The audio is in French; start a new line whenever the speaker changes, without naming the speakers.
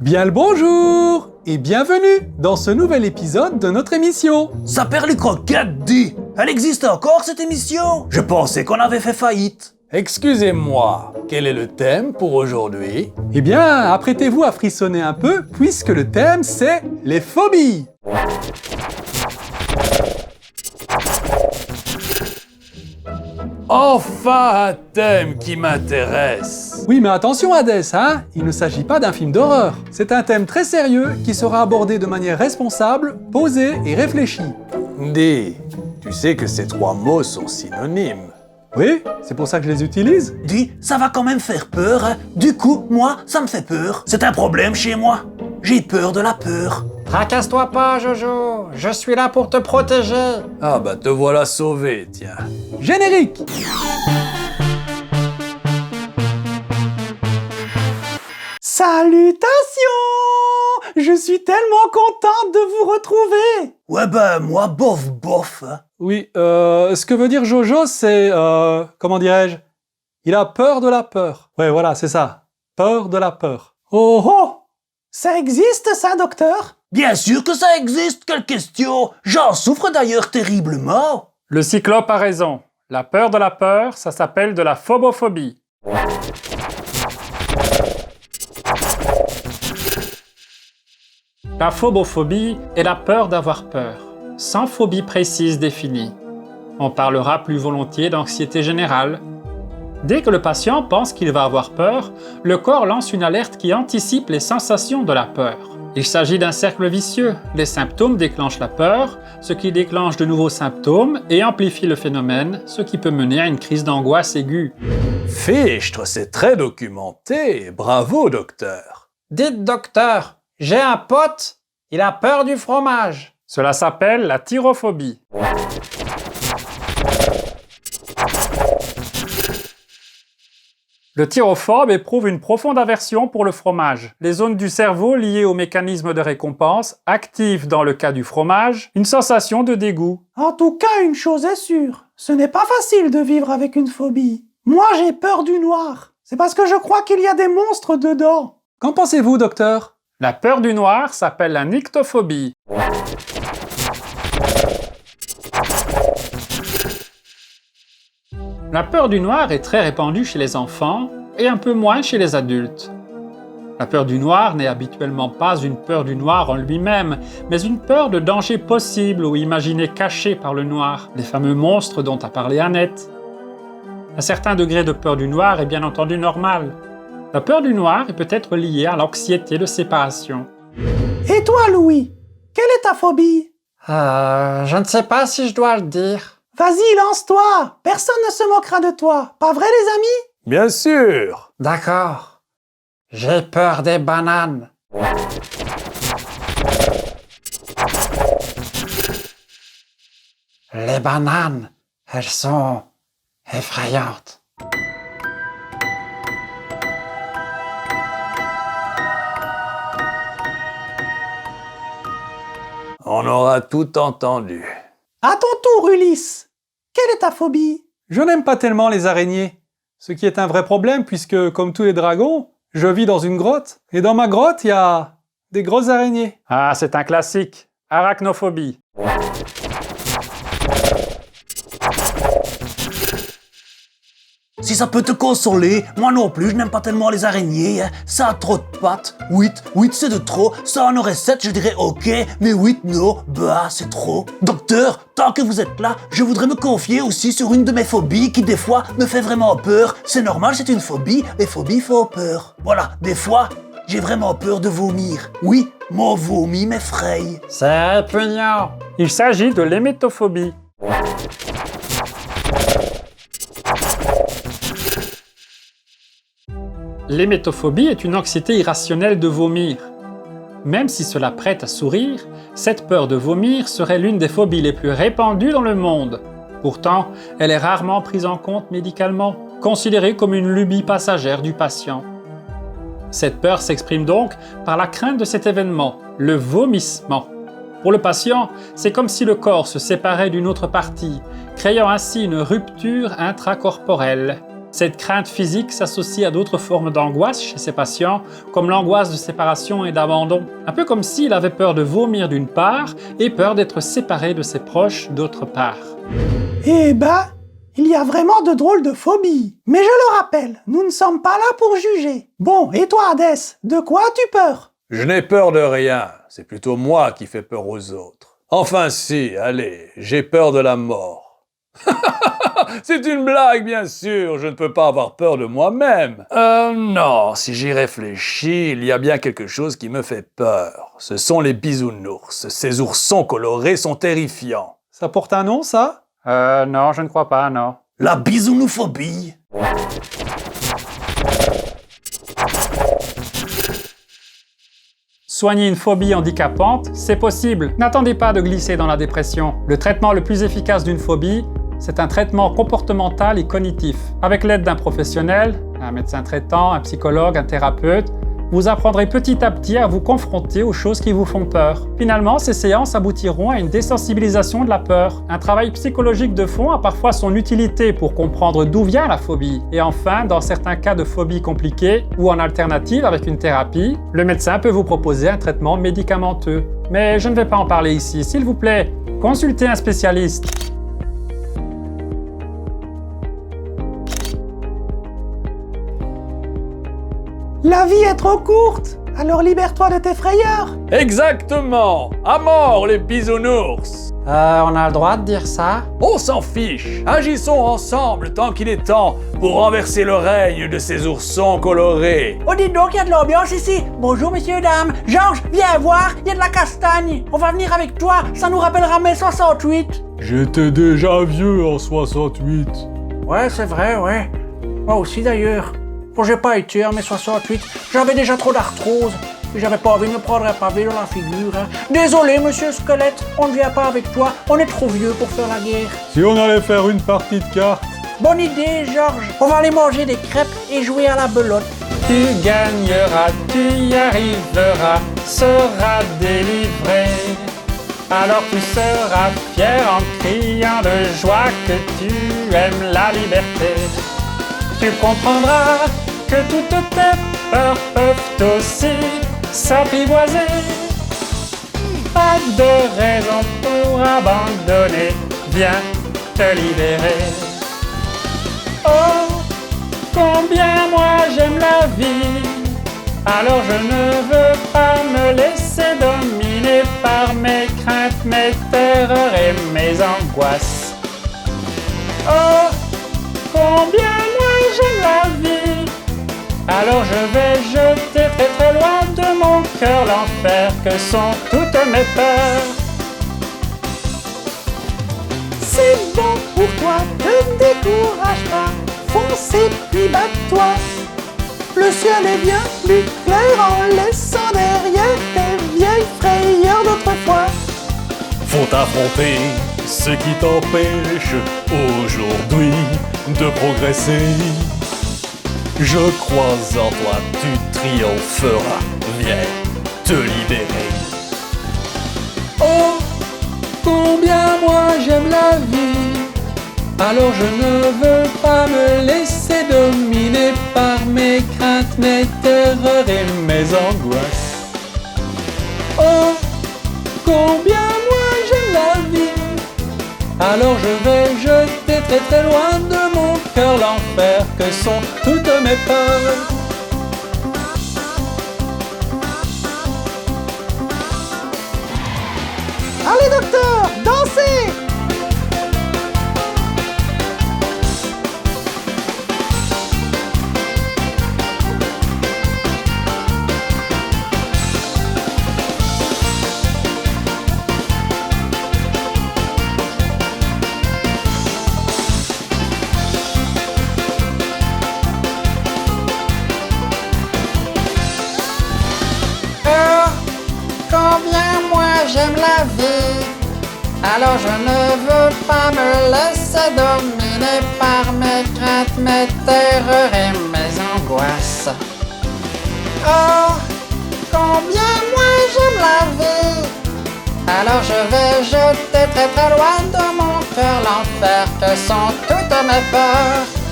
Bien le bonjour et bienvenue dans ce nouvel épisode de notre émission.
Ça perd les croquettes, dis! Elle existe encore cette émission? Je pensais qu'on avait fait faillite.
Excusez-moi, quel est le thème pour aujourd'hui? Eh bien, apprêtez-vous à frissonner un peu puisque le thème c'est les phobies.
Enfin un thème qui m'intéresse.
Oui, mais attention Hadès, hein? Il ne s'agit pas d'un film d'horreur. C'est un thème très sérieux qui sera abordé de manière responsable, posée et réfléchie.
Dis, tu sais que ces trois mots sont synonymes.
Oui, c'est pour ça que je les utilise.
Dis, ça va quand même faire peur, hein? Du coup, moi, ça me fait peur. C'est un problème chez moi. J'ai peur de la peur.
Tracasse-toi pas, Jojo. Je suis là pour te protéger.
Ah bah te voilà sauvé, tiens.
Générique! Salutations! Je suis tellement contente de vous retrouver!
Ouais ben, moi, bof, hein.
Oui, ce que veut dire Jojo, c'est... comment dirais-je? Il a peur de la peur. Ouais, voilà, c'est ça. Peur de la peur. Oh oh! Ça existe ça, docteur?
Bien sûr que ça existe, quelle question! J'en souffre d'ailleurs terriblement.
Le cyclope a raison. La peur de la peur, ça s'appelle de la phobophobie. La phobophobie est la peur d'avoir peur, sans phobie précise définie. On parlera plus volontiers d'anxiété générale. Dès que le patient pense qu'il va avoir peur, le corps lance une alerte qui anticipe les sensations de la peur. Il s'agit d'un cercle vicieux. Les symptômes déclenchent la peur, ce qui déclenche de nouveaux symptômes et amplifie le phénomène, ce qui peut mener à une crise d'angoisse aiguë.
Fichtre, c'est très documenté. Bravo, docteur.
Dites, docteur, j'ai un pote, il a peur du fromage.
Cela s'appelle la tyrophobie. Le tyrophobe éprouve une profonde aversion pour le fromage. Les zones du cerveau liées au mécanisme de récompense activent, dans le cas du fromage, une sensation de dégoût.
En tout cas, une chose est sûre, ce n'est pas facile de vivre avec une phobie. Moi, j'ai peur du noir. C'est parce que je crois qu'il y a des monstres dedans.
Qu'en pensez-vous, docteur?
La peur du noir s'appelle la nyctophobie. La peur du noir est très répandue chez les enfants et un peu moins chez les adultes. La peur du noir n'est habituellement pas une peur du noir en lui-même, mais une peur de danger possible ou imaginé caché par le noir, les fameux monstres dont a parlé Annette. Un certain degré de peur du noir est bien entendu normal. La peur du noir est peut-être liée à l'anxiété de séparation.
Et toi, Louis? Quelle est ta phobie?
Je ne sais pas si je dois le dire.
Vas-y, lance-toi. Personne ne se moquera de toi. Pas vrai, les amis?
Bien sûr.
D'accord. J'ai peur des bananes. Les bananes, elles sont effrayantes.
On aura tout entendu.
À ton tour, Ulysse. Quelle est ta phobie?
Je n'aime pas tellement les araignées. Ce qui est un vrai problème puisque, comme tous les dragons, je vis dans une grotte. Et dans ma grotte, il y a des grosses araignées.
Ah, c'est un classique. Arachnophobie.
Si ça peut te consoler, moi non plus, je n'aime pas tellement les araignées, hein. Ça a trop de pattes. 8 c'est de trop. Ça en aurait 7, je dirais ok, mais 8 non, bah c'est trop. Docteur, tant que vous êtes là, je voudrais me confier aussi sur une de mes phobies qui des fois me fait vraiment peur. C'est normal, c'est une phobie, les phobies font peur. Voilà, des fois, j'ai vraiment peur de vomir. Oui, mon vomi m'effraie.
C'est répugnant.
Il s'agit de l'hémétophobie. L'hémétophobie est une anxiété irrationnelle de vomir. Même si cela prête à sourire, cette peur de vomir serait l'une des phobies les plus répandues dans le monde. Pourtant, elle est rarement prise en compte médicalement, considérée comme une lubie passagère du patient. Cette peur s'exprime donc par la crainte de cet événement, le vomissement. Pour le patient, c'est comme si le corps se séparait d'une autre partie, créant ainsi une rupture intracorporelle. Cette crainte physique s'associe à d'autres formes d'angoisse chez ces patients, comme l'angoisse de séparation et d'abandon. Un peu comme s'il avait peur de vomir d'une part et peur d'être séparé de ses proches d'autre part.
Eh ben, il y a vraiment de drôles de phobies. Mais je le rappelle, nous ne sommes pas là pour juger. Bon, et toi, Hadès, de quoi as-tu peur?
Je n'ai peur de rien, c'est plutôt moi qui fais peur aux autres. Enfin si, allez, j'ai peur de la mort. C'est une blague, bien sûr, je ne peux pas avoir peur de moi-même. Non, si j'y réfléchis, il y a bien quelque chose qui me fait peur. Ce sont les bisounours. Ces oursons colorés sont terrifiants.
Ça porte un nom, ça?
Non, je ne crois pas, non.
La bisounophobie.
Soigner une phobie handicapante, c'est possible. N'attendez pas de glisser dans la dépression. Le traitement le plus efficace d'une phobie, c'est un traitement comportemental et cognitif. Avec l'aide d'un professionnel, un médecin traitant, un psychologue, un thérapeute, vous apprendrez petit à petit à vous confronter aux choses qui vous font peur. Finalement, ces séances aboutiront à une désensibilisation de la peur. Un travail psychologique de fond a parfois son utilité pour comprendre d'où vient la phobie. Et enfin, dans certains cas de phobie compliquée ou en alternative avec une thérapie, le médecin peut vous proposer un traitement médicamenteux. Mais je ne vais pas en parler ici. S'il vous plaît, consultez un spécialiste.
La vie est trop courte, alors libère-toi de tes frayeurs.
Exactement! À mort, les bisounours!
On a le droit de dire ça?
On s'en fiche! Agissons ensemble tant qu'il est temps pour renverser le règne de ces oursons colorés.
Oh, dites donc, il y a de l'ambiance ici. Bonjour, messieurs, dames. Georges, viens voir, il y a de la castagne. On va venir avec toi, ça nous rappellera mai 68.
J'étais déjà vieux en 68.
Ouais, c'est vrai, ouais. Moi aussi, d'ailleurs. Bon, j'ai pas été en mai 68. J'avais déjà trop d'arthrose. Et j'avais pas envie de me prendre un pavé dans la figure. Hein. Désolé, monsieur Squelette, on ne vient pas avec toi. On est trop vieux pour faire la guerre.
Si on allait faire une partie de cartes.
Bonne idée, Georges. On va aller manger des crêpes et jouer à la belote.
Tu gagneras, tu y arriveras, seras délivré. Alors tu seras fier en criant de joie que tu aimes la liberté. Tu comprendras que toutes tes peurs peuvent aussi s'apprivoiser. Pas de raison pour abandonner, viens te libérer. Oh, combien moi j'aime la vie, alors je ne veux pas me laisser dominer par mes craintes, mes terreurs et mes angoisses. Oh, combien moi j'aime la vie, alors je vais jeter très très loin de mon cœur l'enfer que sont toutes mes peurs.
C'est bon pour toi, ne décourage pas. Fonce et puis batte-toi. Le ciel est bien plus clair en laissant derrière tes vieilles frayeurs d'autrefois.
Faut affronter ce qui t'empêche aujourd'hui de progresser. Je crois en toi, tu triompheras. Viens te libérer.
Oh, combien moi j'aime la vie, alors je ne veux pas me laisser dominer par mes craintes, mes terreurs et mes angoisses. Oh, combien moi j'aime la vie, alors je vais jeter très très loin de mon cœur l'enfer que sont toutes mes peurs.
Allez docteur, dansez!
Combien moi j'aime la vie, alors je ne veux pas me laisser dominer par mes craintes, mes terreurs et mes angoisses. Oh, combien moi j'aime la vie, alors je vais jeter très très loin de mon cœur l'enfer que sont toutes mes peurs.